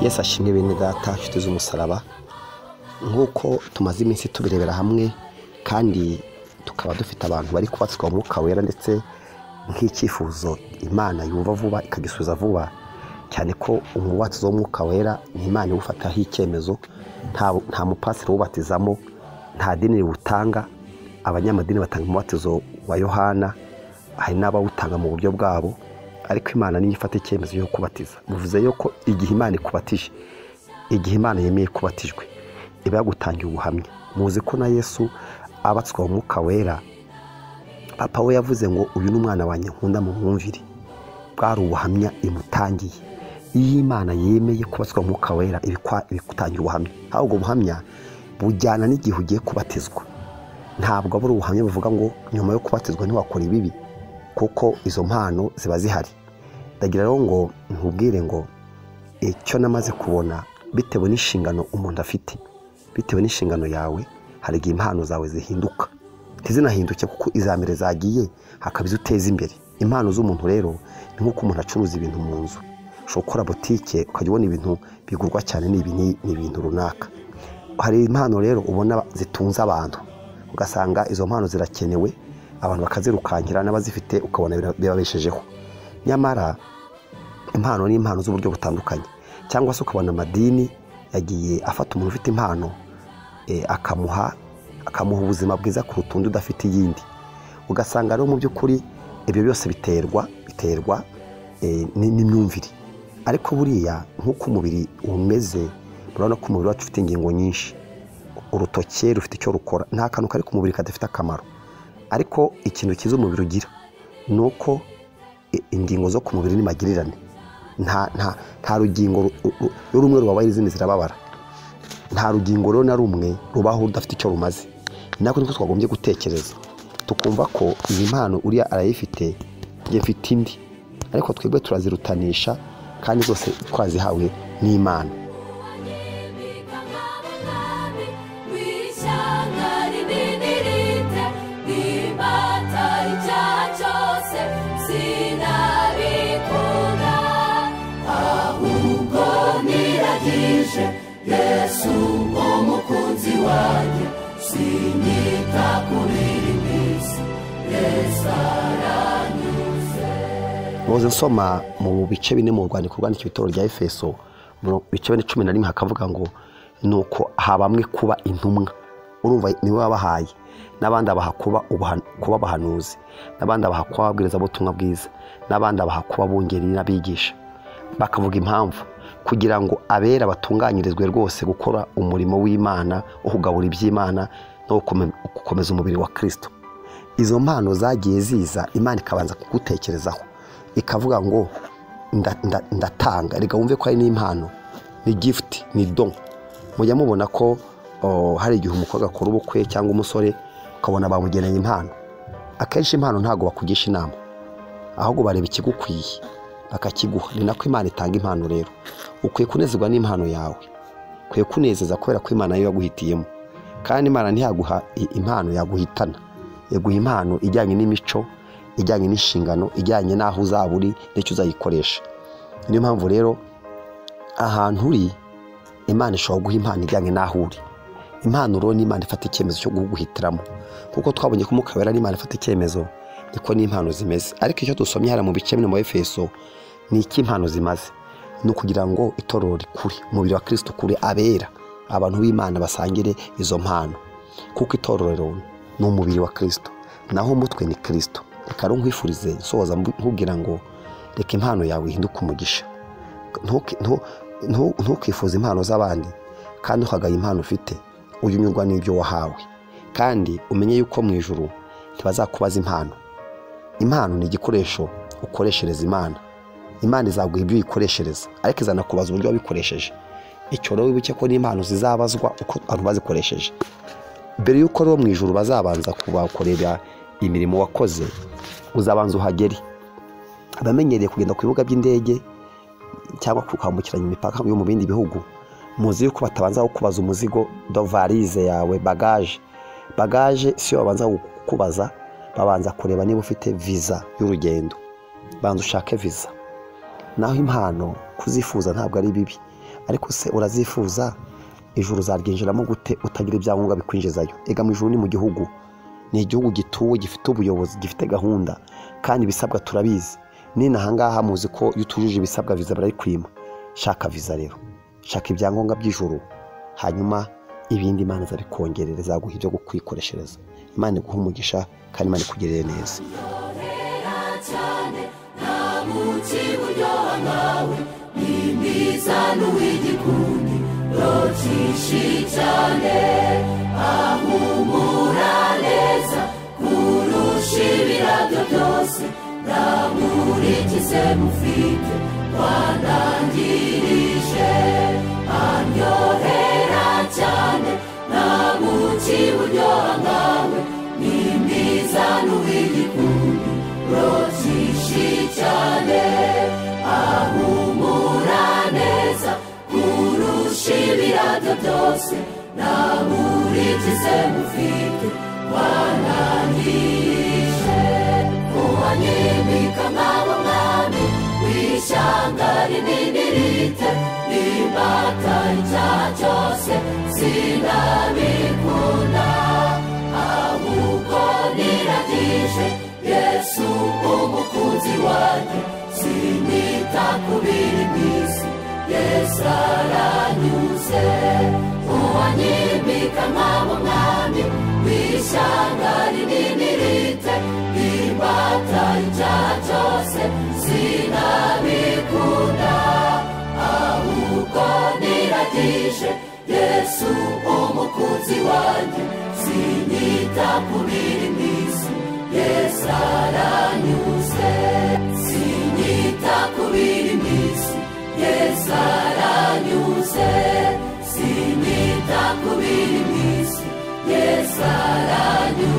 Yesu ashimwe bene data nshuti z'umusaraba, nk'uko tumaze iminsi tubirebera hamwe kandi tukaba dufite abantu bari kubatswa umwuka wera, ndetse nk'icyifuzo Imana yumva vuba ikagisubiza vuba, cyane ko umubatizo w'umwuka wera ni Imana iwufataho icyemezo. Nta mupasiteri uwubatizamo, nta dini riwutanga. Abanyamadini batanga umubatizo wa Yohana, hari n'abawutanga mu buryo bwabo, ariko Imana niyo ifata icyemezo cyo kubatiza. Bivuze yuko igihe Imana ikubatije, igihe Imana yemeye kubatijwe, iba yagutangiye ubuhamya. Muzi ko na Yesu abatswa umwuka wera, papa we yavuze ngo uyu ni umwana wanjye nkunda mu mwumvire. Bwari ubuhamya imutangiye. Iyo Imana yemeye kubatswa umwuka wera, ibikutangira ubuhamya. Ahubwo buhamya bujyana n'igihe ugiye kubatizwa. Ntabwo ari ubuhamya buvuga ngo nyuma yo kubatizwa ntiwakora ibibi, kuko izo mpano ziba zihari. Ndagira rero ngo nkubwire ngo icyo namaze kubona, bitewe n'inshingano umuntu afite, bitewe n'inshingano yawe, hari igihe impano zawe zihinduka. Ntizinahinduke kuko izambere zagiye, hakabiza uteza imbere. Impano z'umuntu rero ni nk'uko umuntu acuruza ibintu mu nzu. Ushobora gukora botike ukajya ubona ibintu bigurwa cyane ni ibintu runaka. Hari impano rero ubona zitunze abantu, ugasanga izo mpano zirakenewe, abantu bakazirukankira, n'abazifite ukabona birabeshejeho. Nyamara impano ni impano z'uburyo butandukanye. Cyangwa se ukabona amadini yagiye afata umuntu ufite impano, akamuha ubuzima bwiza kuruta undi udafite iyindi. Ugasanga rero mu by'ukuri ibyo byose biterwa n'imyumvire. Ariko buriya nk'uko umubiri umeze, murabona ko umubiri wacu ufite ingingo nyinshi. Urutoki rufite icyo rukora, nta kantu kari ku mubiri kadafite akamaro. Ariko ikintu cyiza umubiri ugira ni uko ingingo zo ku mubiri ni magirirane. Nta rugingo rumwe rubabaye izindi zirababara. Nta rugingo rero na rumwe rubaho rudafite icyo rumaze. Nako niko twagombye gutekereza, tukumva ko iyi mpano uriya arayifite, njye mfite indi, ariko twebwe turazirutanisha kandi zose twazihawe n'Imana. Yesu umukunzi wanjye, sinyita kuri iminsi, Yesu aranyuze. Muze nsoma mu bice bine mu rwandiko rwandikira itorero rya Efeso, mu bice 11 hakavuga ngo nuko habamwe kuba intumwa. Urumva niwe wabahaye, n'abandi abaha kuba abahanuzi, n'abandi abaha kuba ababwiriza ubutumwa bwiza, n'abandi abaha kuba abungeri n'abigisha. Bakavuga impamvu, kugira ngo abera batunganyirizwe rwose gukora umurimo w'Imana wo kugabura iby'Imana no gukomeza umubiri wa Kristo. Izo mpano zagiye ziza, Imana ikabanza kugutekerezaho, ikavuga ngo ndatanga. Reka wumve ko ari n'impano, ni gift, ni don. Mujya mubona ko hari igihe umukobwa akora ubukwe cyangwa umusore ukabona bamugeneye impano. Akenshi impano ntago bakugisha inama, ahubwo bareba ikigukwiye bakakiguha. Ni nako Imana itanga impano rero. Ukwiye kunezezwa n'impano yawe, ukwiye kunezeza kubera ko Imana yo yaguhitiyemo. Kandi Imana ntiyaguha impano yaguhitana, yaguha impano ijyanye n'imico, ijyanye n'inshingano, ijyanye n'aho uzaburi n'icyo uzayikoresha. Niyo mpamvu rero ahantu uri, Imana ishobora guha impano ijyanye n'aho uri. Impano rero ni Imana ifata icyemezo cyo guhitiramo, kuko twabonye ko umwuka wera n'Imana ifata icyemezo, niko n'impano zimeze. Ariko icyo dusomye hara mu bice bine mu Efeso ni iki impano zimaze. Ni ukugira ngo itorero rikure, umubiri wa Kristo kure, abera abantu b'Imana basangire izo mpano, kuko itorero ni umubiri wa Kristo, naho umutwe ni Kristo. Reka rero nkwifurize nsoza nkubwira ngo reka impano yawe ihinduke umugisha. Ntukifuze impano z'abandi kandi ukagaye impano ufite, ujye unyurwa n'ibyo wahawe. Kandi umenye yuko mu ijuru ntibazakubaza impano. Impano ni igikoresho ukoreshereza Imana. Imana izaguha ibyo uyikoreshereza, ariko izanakubaza uburyo wabikoresheje. Icyo rero wibuke ko n'impano zizabazwa uko abantu bazikoresheje. Mbere y'uko rero mu ijuru bazabanza kubakorera imirimo wakoze, uzabanza uhagere. Abamenyereye kugenda ku bibuga by'indege cyangwa kwambukiranya imipaka yo mu bindi bihugu, muzi yuko batabanza kukubaza umuzigo, valise yawe, bagage si yo babanza kukubaza, babanza kureba niba ufite visa y'urugendo. banza ushake viza. Naho impano kuzifuza ntabwo ari bibi, ariko se urazifuza ijuru uzaryinjiramo gute utagira ibyangombwa bikwinjizayo? Ega mu ijuru ni mu gihugu, ni igihugu gituwe, gifite ubuyobozi, gifite gahunda, kandi ibisabwa turabizi. Nina ahangaha muzi ko iyo utujuje ibisabwa viza barayikwima. Shaka viza rero, shaka ibyangombwa by'ijuru, hanyuma ibindi Imana izabikongerera, izaguha ibyo kukwikoreshereza. Imana iguha umugisha kandi Imana ikugirire neza. Ndamurikize mufite wanangirije, aryohera cyane namuki buryoha nkawe, ni mwiza n'uw'igikundi rokishi cyane, ahumura neza kurusha ibirabyo byose, ndamurikize mufite wanangirije. Uwanyimika nk'abo mwami w'ishyanga rinini rite, nimbata icyaha cyose sinabikunda, ahubwo niragije Yesu umukunzi wanjye, sinita ku biri mu isi, Yesu aranyuze. Uwanyimika nk'abo mwami w'ishyanga rinini rite, nimbata icyaha cyose sinabikunda, ahubwo niragije Yesu umukunzi wanjye, sinita ku biri mu isi, Yesu aranyuze. Sinyita ku biri mu isi, Yesu aranyuze. Sinyita ku biri mu isi, Yesu aranyuze.